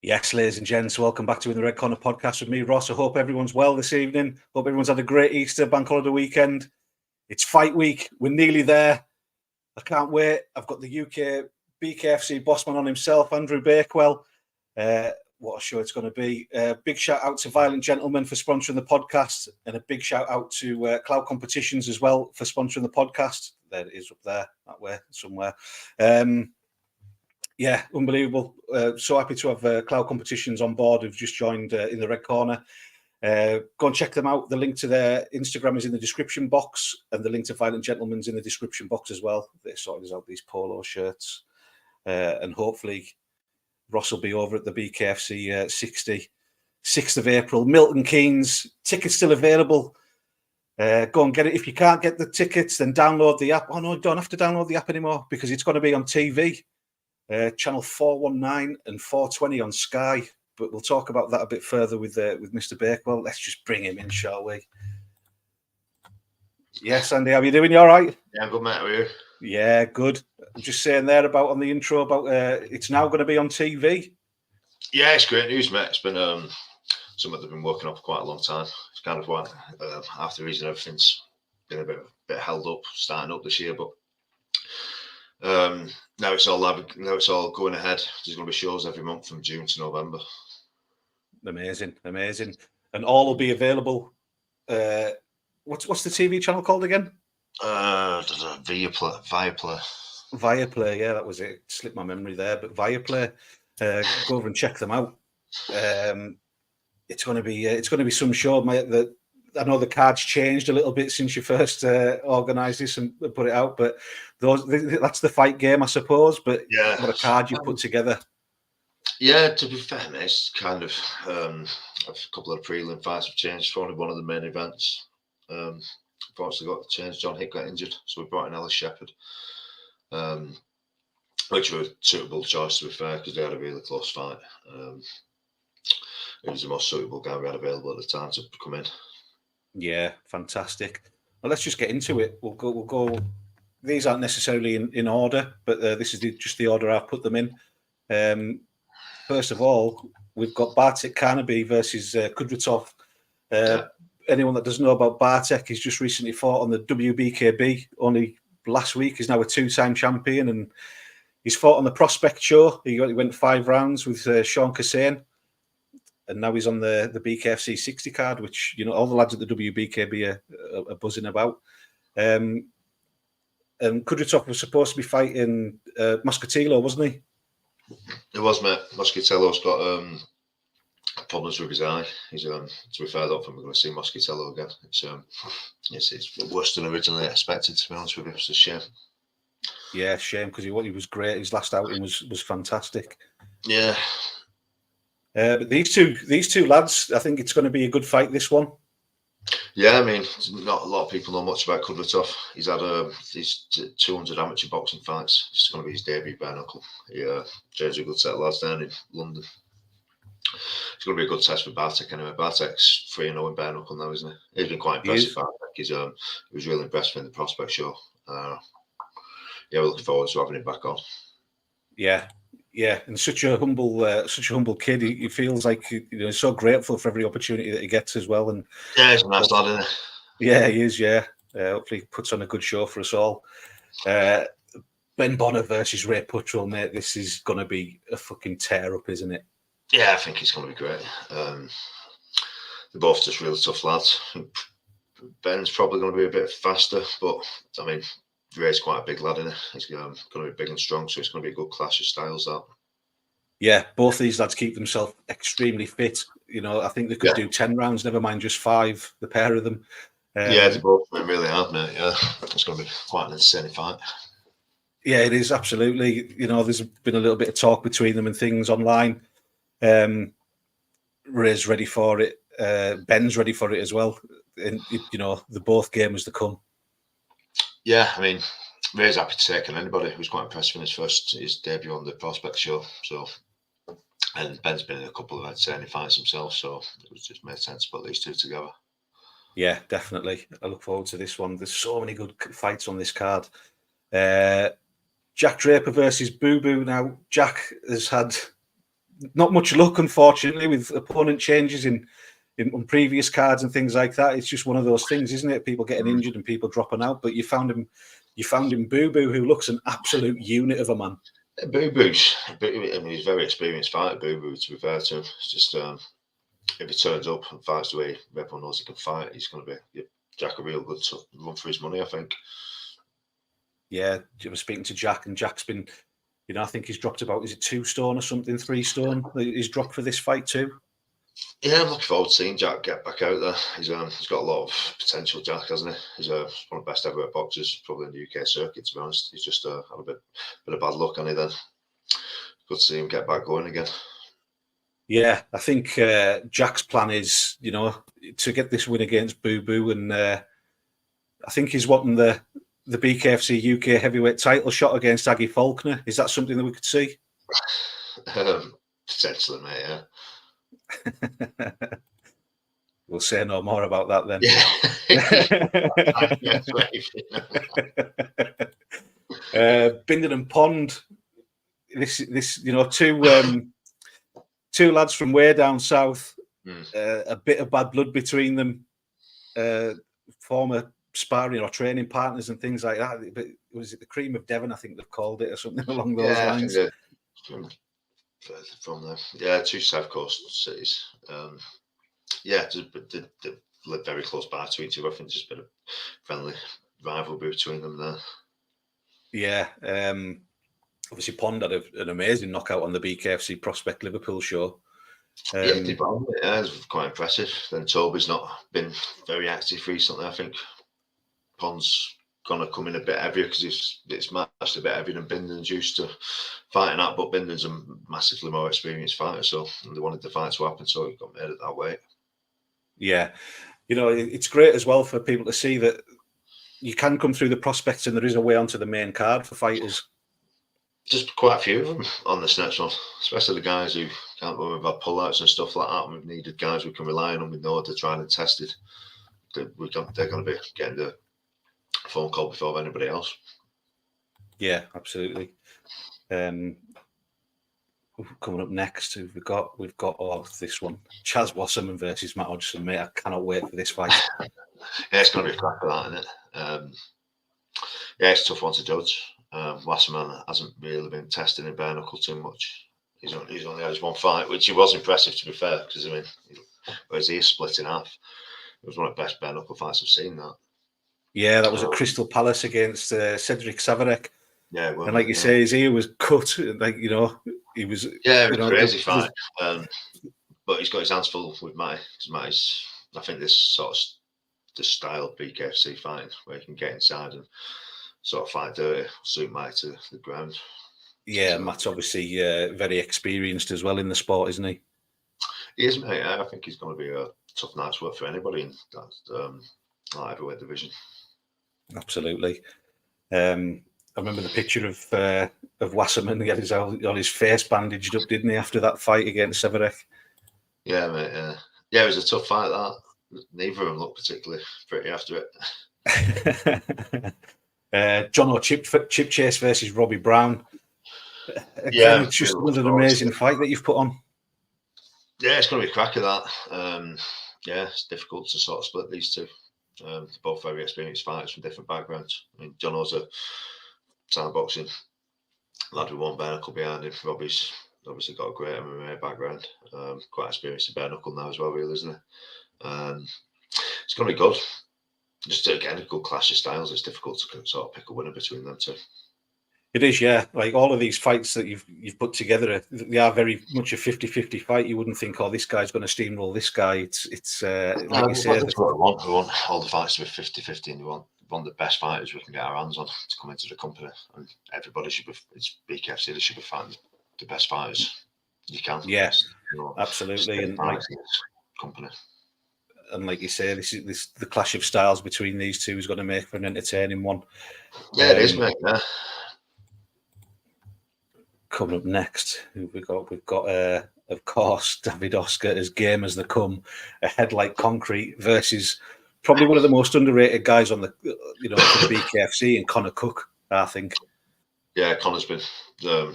Yes, ladies and gents, welcome back to In the Red Corner podcast with me, Ross. I hope everyone's well this evening. Hope everyone's had a great Easter bank holiday weekend. It's fight week. We're nearly there. I can't wait. I've got the UK Bkfc bossman on himself, Andrew Bakewell. What a show it's going to be. Big shout out to Violent Gentlemen for sponsoring the podcast, and a big shout out to Cloud Competitions as well for sponsoring the podcast. There it is up there, that way, somewhere. Yeah, unbelievable. So happy to have Cloud Competitions on board who've just joined In the Red Corner. Go and check them out. The link to their Instagram is in the description box, and the link to Violent Gentlemen's in the description box as well. They sorted out these polo shirts. And hopefully Ross will be over at the Bkfc 6th of April. Milton Keynes, tickets still available. Go and get it. If you can't get the tickets, then download the app. Oh, no, you don't have to download the app anymore because it's going to be on TV. Channel 419 and 420 on Sky, but we'll talk about that a bit further with Mr. Bakewell. Let's just bring him in, shall we? Yes, Andy, how are you doing? You all right? Yeah, I'm good, mate. How are you? Yeah, good. I'm just saying there about on the intro about it's now going to be on TV. Yeah, it's great news, mate. It's been something they've been working on for quite a long time. It's kind of why half the reason everything's been a bit held up, starting up this year, but now it's all going ahead. There's going to be shows every month from June to November. Amazing. And all will be available. What's the TV channel called again? Viaplay. Viaplay, yeah, that was it. Slipped my memory there, but Viaplay. Go over and check them out. It's going to be some show, mate. That I know the card's changed a little bit since you first organised this and put it out, but that's the fight game, I suppose. But yeah, what a card you put together. Yeah, to be fair, mate, it's kind of a couple of prelim fights have changed for only one of the main events. Unfortunately, got changed. John Hick got injured, so we brought in Ellis Shepard, which was a suitable choice to be fair because they had a really close fight. He was the most suitable guy we had available at the time to come in. Yeah, fantastic. Well, let's just get into it. We'll go. These aren't necessarily in order, but this is just the order I've put them in. First of all, we've got Bartek Cannabi versus Kurbanov. Anyone that doesn't know about Bartek, he's just recently fought on the WBKB. Only last week, he's now a two-time champion, and he's fought on the Prospect Show. He went 5 rounds with Sean Kassane. And now he's on the Bkfc 60 card, which, you know, all the lads at the WBKB are buzzing about. And Kurbanov was supposed to be fighting Moscatillo, wasn't he? It was, mate. Moscatello's got problems with his eye. He's to be fair, I don't think we're going to see Moscatello again. It's worse than originally expected, to be honest with you. It's a shame. Yeah, shame, because he was great. His last outing was fantastic. Yeah. But these two lads, I think it's going to be a good fight, this one. Yeah, I mean, not a lot of people know much about Kurbanov. He's had these 200 amateur boxing fights. It's going to be his debut bareknuckle. He trains a good set of lads down in London. It's going to be a good test for Bartek anyway. Bartek's 3-0 in bareknuckle now, isn't he? He's been quite impressive. He was really impressed in the Prospect Show. Yeah, we're looking forward to having him back on. Yeah, and such a humble kid. He feels like he's so grateful for every opportunity that he gets as well. And yeah, he's a nice lad, isn't he? Yeah, he is. Yeah, hopefully he puts on a good show for us all. Ben Bonner versus Ray Putol, mate. This is going to be a fucking tear up, isn't it? Yeah, I think it's going to be great. They're both just really tough lads. Ben's probably going to be a bit faster, but I mean, Ray's quite a big lad, isn't he? He's going to be big and strong, so it's going to be a good clash of styles. That. Yeah, both these lads keep themselves extremely fit. You know, I think they could do 10 rounds, never mind just 5. The pair of them. Yeah, they both really hard, mate. Yeah, it's going to be quite an insane fight. Yeah, it is absolutely. You know, there's been a little bit of talk between them and things online. Ray's ready for it. Ben's ready for it as well. And you know, the both gamers to come. Yeah, I mean, Ray's happy to take on anybody. He was quite impressed with his debut on the Prospect Show. So, and Ben's been in a couple of entertaining fights himself, so it was just made sense to put these two together. Yeah, definitely. I look forward to this one. There's so many good fights on this card. Jack Draper versus Boo Boo. Now, Jack has had not much luck, unfortunately, with opponent changes on previous cards and things like that. It's just one of those things, isn't it? People getting injured and people dropping out. But you found him Boo Boo, who looks an absolute unit of a man. Boo Boo's, I mean, he's a very experienced fighter, Boo Boo, to be fair to him. It's just if he turns up and fights the way everyone knows he can fight, he's going to be Jack a real good run for his money, I think. Yeah, I was speaking to Jack, and Jack's been, I think he's dropped about, is it 2 stone or something, 3 stone he's dropped for this fight too? Yeah, I'm looking forward to seeing Jack get back out there. He's got a lot of potential, Jack, hasn't he? He's one of the best ever boxers, probably in the UK circuit, to be honest. He's just had a bit of bad luck, hasn't he, then? Good to see him get back going again. Yeah, I think Jack's plan is, to get this win against Boo Boo, and I think he's wanting the Bkfc UK heavyweight title shot against Aggie Faulkner. Is that something that we could see? Potentially, mate, yeah. We'll say no more about that then. Yeah. Bindon and Pond. This two lads from way down south. A bit of bad blood between them. Former sparring or training partners and things like that. But was it the cream of Devon? I think they've called it, or something along those lines. From there, 2 South Coast cities. They live very close by to each other. I think just a bit of friendly rivalry between them there. Yeah, obviously Pond had an amazing knockout on the Bkfc Prospect Liverpool show. It was quite impressive. Then Toby's not been very active recently. I think Pond's gonna come in a bit heavier because it's matched a bit heavier than Bindon's used to fighting at, but Bindon's a massively more experienced fighter, so they wanted the fight to happen, so he got made it that way. Yeah, it's great as well for people to see that you can come through the prospects and there is a way onto the main card for fighters. Just quite a few of them on this next one, especially the guys who can't win with our pullouts and stuff like that. And we've needed guys we can rely on. We know they're tried and tested. They're going to be getting the phone call before anybody else. Yeah, absolutely. Coming up next, we've got this one, Chaz Wasman versus Matt Odson. Mate, I cannot wait for this fight. Yeah, it's going to be a crack for that, isn't it? It's a tough one to judge. Wasman hasn't really been testing in bare knuckle too much. He's only had his one fight, which he was impressive, to be fair, because his ear split in half. It was one of the best bare knuckle fights I've seen. That. Yeah, that was at Crystal Palace against Cedric Savarek. Yeah, well, and like you say, his ear was cut. Like he was. Yeah, it was a crazy fight. But he's got his hands full with Matty. Because Matty's, I think, this sort of the style of BKFC fighting, where he can get inside and sort of fight dirty, suit Matty to the ground. Yeah, Matt's obviously very experienced as well in the sport, isn't he? He is, mate. I think he's going to be a tough night's work for anybody in that heavyweight division. Absolutely. I remember the picture of Wasserman. He had all his face bandaged up, didn't he, after that fight against Severek? Yeah, mate. Yeah, it was a tough fight, that. Neither of them looked particularly pretty after it. John OChipe Chip Chase versus Robbie Brown. Again, it's just an amazing fight that you've put on. Yeah, it's going to be a crack of that. It's difficult to sort of split these two. They're both very experienced fighters from different backgrounds. I mean, John's a time boxing lad with one bare knuckle behind him. Robbie's obviously got a great MMA background. Quite experienced in bare knuckle now as well, really, isn't it? It's going to be good. Just again, a good clash of styles. It's difficult to sort of pick a winner between them two. It is, yeah. Like all of these fights that you've put together, they are very much a 50-50 fight. You wouldn't think, this guy's going to steamroll this guy. It's like you said. That's what we want. We want all the fights to be 50-50, and we want the best fighters we can get our hands on to come into the company. And everybody should be, it's BKFC, they should be fighting the best fighters you can. Yeah, absolutely. And company. And like you say, this the clash of styles between these two is going to make for an entertaining one. Yeah, it is, mate. Yeah. Coming up next, we've got of course, David Oscar, as game as they come, a head like concrete versus probably one of the most underrated guys on the for the BKFC, and Conor Cook, I think. Yeah, Conor's been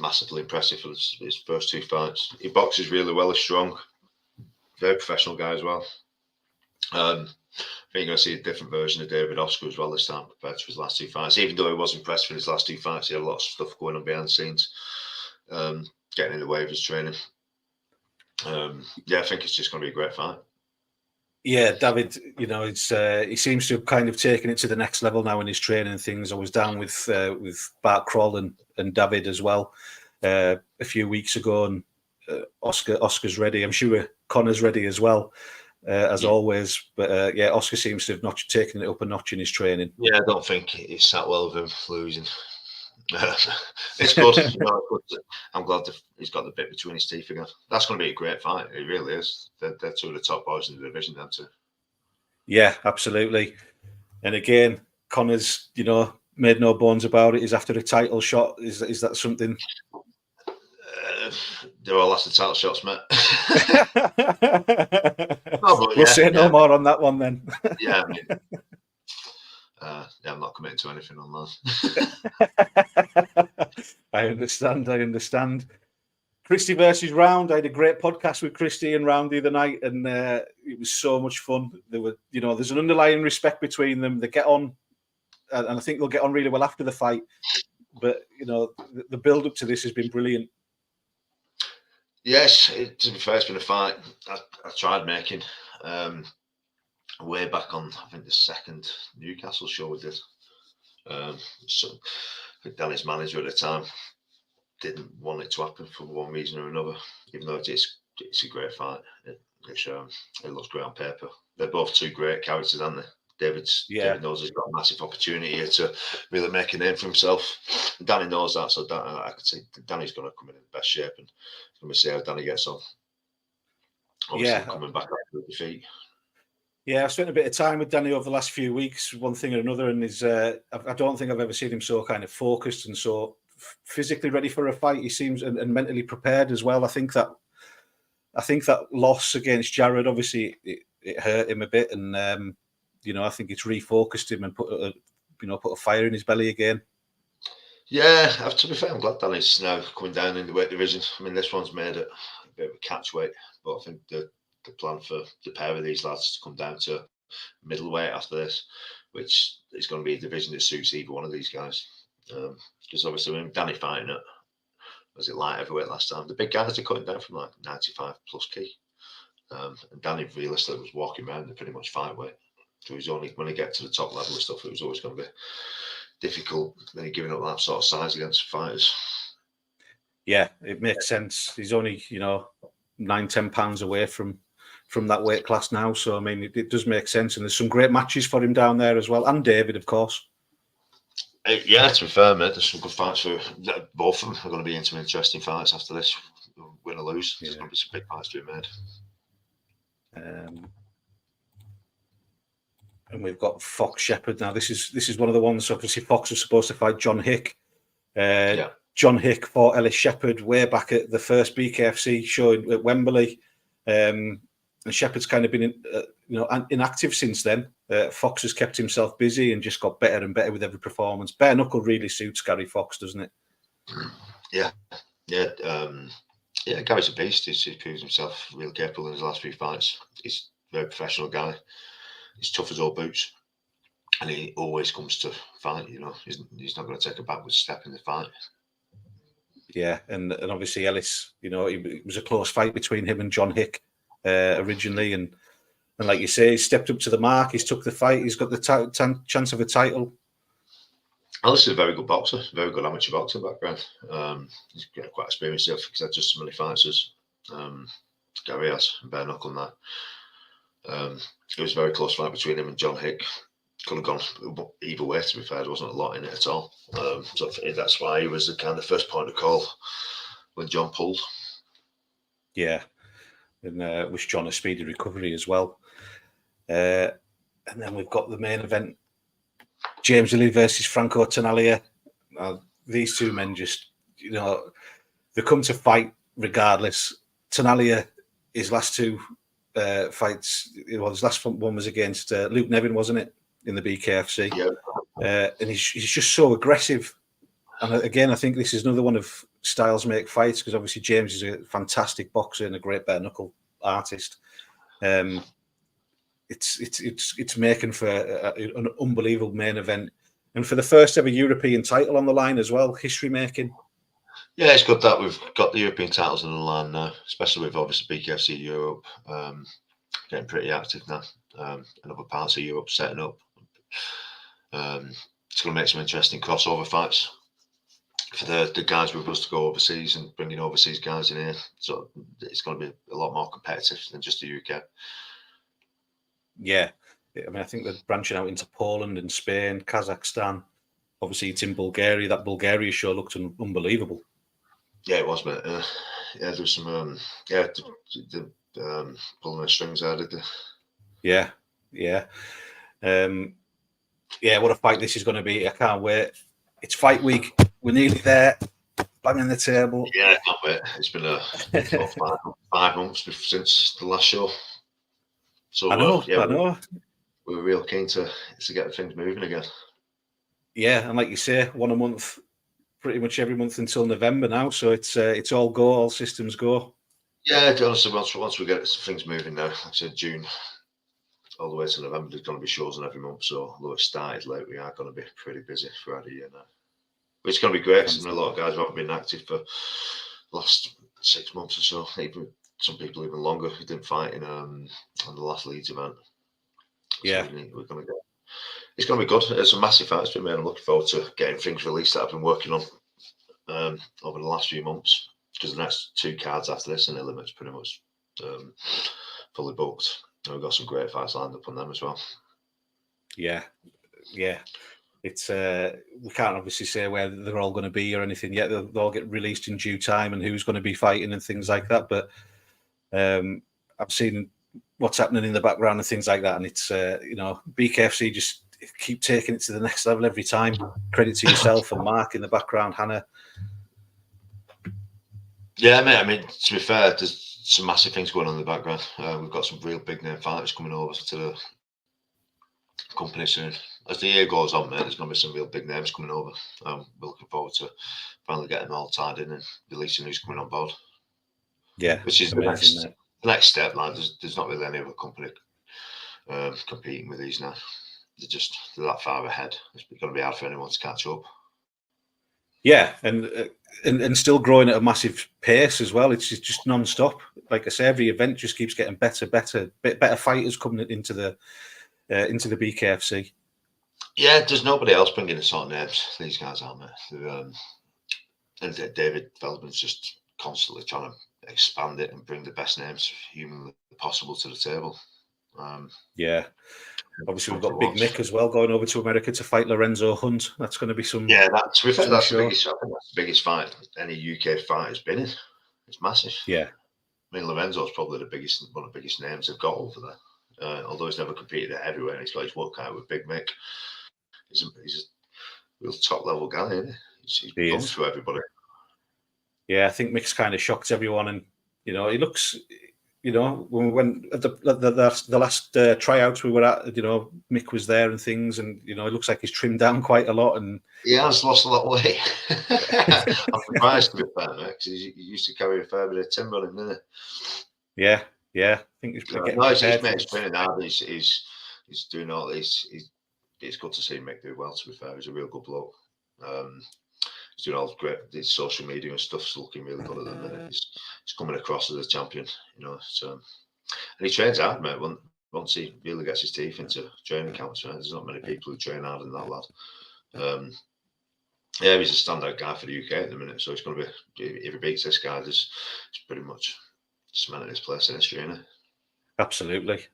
massively impressive for his first 2 fights. He boxes really well, he's strong, very professional guy as well. I think you're going to see a different version of David Oscar as well this time compared to his last 2 fights. Even though he was impressive in his last 2 fights, he had a lot of stuff going on behind the scenes, getting in the way of his training. Yeah, I think it's just going to be a great fight. Yeah, David, you know, it's he seems to have kind of taken it to the next level now in his training and things. I was down with Bakewell and David as well a few weeks ago, and Oscar's ready. I'm sure Conor's ready as well, as always. But yeah, Oscar seems to have not taken it up a notch in his training. Yeah, I don't think he sat well with him losing. It's good. You know, I'm glad he's got the bit between his teeth again. That's going to be a great fight. It really is. They're 2 of the top boys in the division, them 2. Yeah, absolutely. And again, Conor's, you know, made no bones about it. He's after a title shot. Is that something? They're all after title shots, mate. We'll say no more on that one then. Yeah, I mean, yeah, I'm not committing to anything on that. I understand. Christy versus Round. I had a great podcast with Christy and Round the other night, and it was so much fun. There were, you know, there's an underlying respect between them. They get on, and I think they'll get on really well after the fight. But you know, the build up to this has been brilliant. Yes, to be fair, it's been a fight I tried making. Way back on, I think the second Newcastle show we did. So Danny's manager at the time didn't want it to happen for one reason or another, even though it's a great fight. It looks great on paper. They're both 2 great characters, aren't they? David knows he's got a massive opportunity here to really make a name for himself. And Danny knows that, so I could see Danny's going to come in the best shape, and we'll see how Danny gets on. Obviously, coming back after the defeat. Yeah, I've spent a bit of time with Danny over the last few weeks, one thing or another, and I don't think I've ever seen him so kind of focused and so physically ready for a fight. He seems and mentally prepared as well. I think that loss against Jared, obviously, it hurt him a bit, and you know, I think it's refocused him and put a fire in his belly again. Yeah, to be fair, I'm glad Danny's now coming down in the weight division. I mean, this one's made it a bit of a catch weight, but I think the plan for the pair of these lads to come down to middleweight after this, which is going to be a division that suits either one of these guys. Because obviously, when Danny fighting it, was it light heavyweight last time? The big guys are cutting down from like 95 plus key. And Danny realistically was walking around at pretty much fight weight. So he's only, when he get to the top level of stuff, it was always going to be difficult. Then giving up that sort of size against fighters. Yeah, it makes sense. He's only, you know, 9-10 pounds away from that weight class now. So I mean, it does make sense, and there's some great matches for him down there as well, and David, of course. Yeah, to be fair, mate, there's some good fights for both of them. Are going to be into interesting fights after this. Win or lose, there's going to be some big fights to be made. And we've got Fox Shepard now. This is one of the ones. Obviously, Fox was supposed to fight John Hick. John Hick fought Ellis Shepard way back at the first Bkfc show at Wembley. And Shepard's kind of been inactive since then. Fox has kept himself busy and just got better and better with every performance. Bare knuckle really suits Gary Fox, doesn't it? Yeah. Gary's a beast. He's proved himself really capable in his last few fights. He's a very professional guy. He's tough as old boots, and he always comes to fight. You know, he's not going to take a backward step in the fight. Yeah, and obviously Ellis, you know, it was a close fight between him and John Hick originally, and like you say, he's stepped up to the mark. He's took the fight. He's got the chance of a title. Ellis is a very good boxer, very good amateur boxing background. He's quite experienced. I think he's had just as many fights as Gary has, bare knuckle and that. It was a very close fight between him and John Hick. Could have gone either way, to be fair. There wasn't a lot in it at all. So that's why he was the kind of first point of call when John pulled. Yeah. And wish John a speedy recovery as well. And then we've got the main event, James Lilly versus Franco Talia. These two men just, you know, they come to fight regardless. Talia, his last two fights, his last one was against Luke Nevin, wasn't it, in the Bkfc? Yeah. And he's just so aggressive. again, I think this is another one of styles make fights, because obviously James is a fantastic boxer and a great bare knuckle artist. It's making for an unbelievable main event, and for the first ever European title on the line as well. History making. Yeah, it's good that we've got the European titles on the line now, especially with obviously Bkfc Europe getting pretty active now, and other parts of Europe setting up. It's going to make some interesting crossover fights for the guys with us to go overseas and bringing overseas guys in here. So it's going to be a lot more competitive than just the UK. Yeah, I mean, I think they're branching out into Poland and Spain, Kazakhstan. Obviously, it's in Bulgaria. That Bulgaria show looked unbelievable. Yeah, it was, mate. Yeah, there's some. Yeah, pulling the strings out of the. Yeah. Yeah, what a fight this is going to be. I can't wait. It's fight week. We're nearly there. Banging the table. Yeah, I can't wait. It's been about 5 months since the last show. So I know. We're real keen to get things moving again. Yeah, and like you say, one a month, pretty much every month until November now. So it's all go, all systems go. Yeah, honestly, once we get things moving now, like I said, June all the way to November, there's going to be shows on every month. So although it started late, we are going to be pretty busy throughout the year now. Which is going to be great, because a lot of guys haven't been active for the last 6 months or so. Even some people even longer who didn't fight in on the last Leeds event. Yeah, so we're going to get. It's going to be good. It's a massive fight. It's been made. I'm looking forward to getting things released that I've been working on over the last few months, because the next 2 cards after this and the limit's pretty much fully booked. And we've got some great fights lined up on them as well. Yeah. It's we can't obviously say where they're all going to be or anything yet. They'll all get released in due time and who's going to be fighting and things like that. But I've seen what's happening in the background and things like that, and it's Bkfc just keep taking it to the next level every time. Credit to yourself and Mark in the background, Hannah. Yeah, mate. I mean, to be fair, there's some massive things going on in the background. We've got some real big name fighters coming over to the company soon. As the year goes on, mate, there's going to be some real big names coming over. We're looking forward to finally getting them all tied in and releasing who's coming on board. Yeah, which is the next step. Like, there's not really any other company competing with these now. They're that far ahead. It's going to be hard for anyone to catch up. Yeah, and still growing at a massive pace as well. It's just non-stop. Like I say, every event just keeps getting better fighters coming into the Bkfc. Yeah, there's nobody else bringing the sort of names these guys are, mate. And David Feldman's just constantly trying to expand it and bring the best names humanly possible to the table. Yeah. Obviously, we've got Big Mick as well going over to America to fight Lorenzo Hunt. That's going to be some. Yeah, that's the biggest fight any UK fight has been in. It's massive. Yeah. I mean, Lorenzo's probably one of the biggest names they've got over there. Although he's never competed at heavyweight, and he's got his work out with Big Mick. He's a real top level guy, isn't he? He comes for everybody. Yeah, I think Mick's kind of shocked everyone, and he looks. When we went at the last tryouts we were at, Mick was there and things, and it looks like he's trimmed down quite a lot, and he has lost a lot of weight. I'm surprised to be fair, mate, because he used to carry a fair bit of timber on him, didn't he? Yeah. I think he's getting he's training hard. He's doing all this. It's good to see Mick do well. To be fair, he's a real good bloke. He's doing all great. His social media and stuff's looking really good at the minute. He's coming across as a champion, So, and he trains hard, mate. Once he really gets his teeth into training camps, right? There's not many people who train hard than that lad. Yeah, he's a standout guy for the UK at the minute. So it's going to be, if he beats this guy, he's pretty much cemented his place in history, isn't it? Absolutely.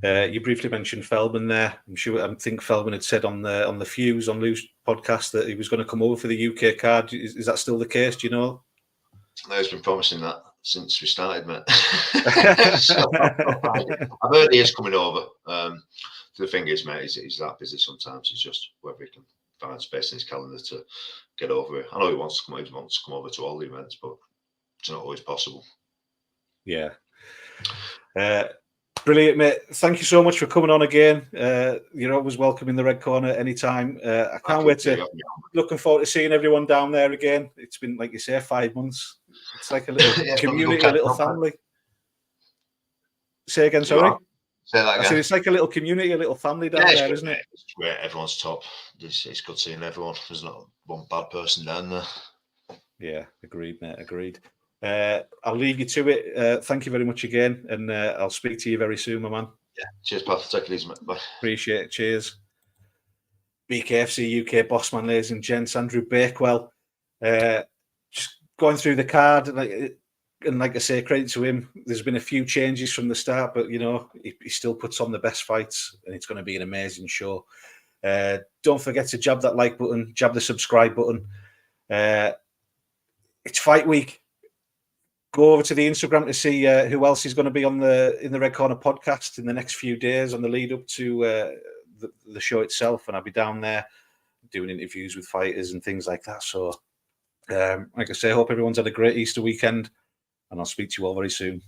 You briefly mentioned Feldman there. I think Feldman had said on the Fuse on Lou's podcast that he was going to come over for the UK card. Is that still the case? Do you know? No, he's been promising that since we started, mate. So, I've heard he is coming over. The thing is, mate, he's that busy sometimes. It's just whether he can find space in his calendar to get over it. I know he wants to come over to all the events, but it's not always possible. Yeah. Brilliant, mate. Thank you so much for coming on again. You're always welcome in the Red Corner anytime. I can't wait to. Looking forward to seeing everyone down there again. It's been, like you say, 5 months. It's like a little community, a little family. Say again, sorry. Say that again. I said it's like a little community, a little family down there, isn't it? It's great. Everyone's top. It's good seeing everyone. There's not one bad person down there. Yeah, agreed, mate. Agreed. I'll leave you to it. Thank you very much again, and I'll speak to you very soon, my man. Yeah. Cheers, pal. Take it easy, mate. Bye. Appreciate it. Cheers. Bkfc UK boss man, ladies and gents. Andrew Bakewell. Just going through the card, and like I say, credit to him. There's been a few changes from the start, but he still puts on the best fights, and it's going to be an amazing show. Don't forget to jab that like button, jab the subscribe button. It's fight week. Go over to the Instagram to see who else is going to be on in the Red Corner podcast in the next few days on the lead up to the show itself, and I'll be down there doing interviews with fighters and things like that. So, like I say, I hope everyone's had a great Easter weekend, and I'll speak to you all very soon.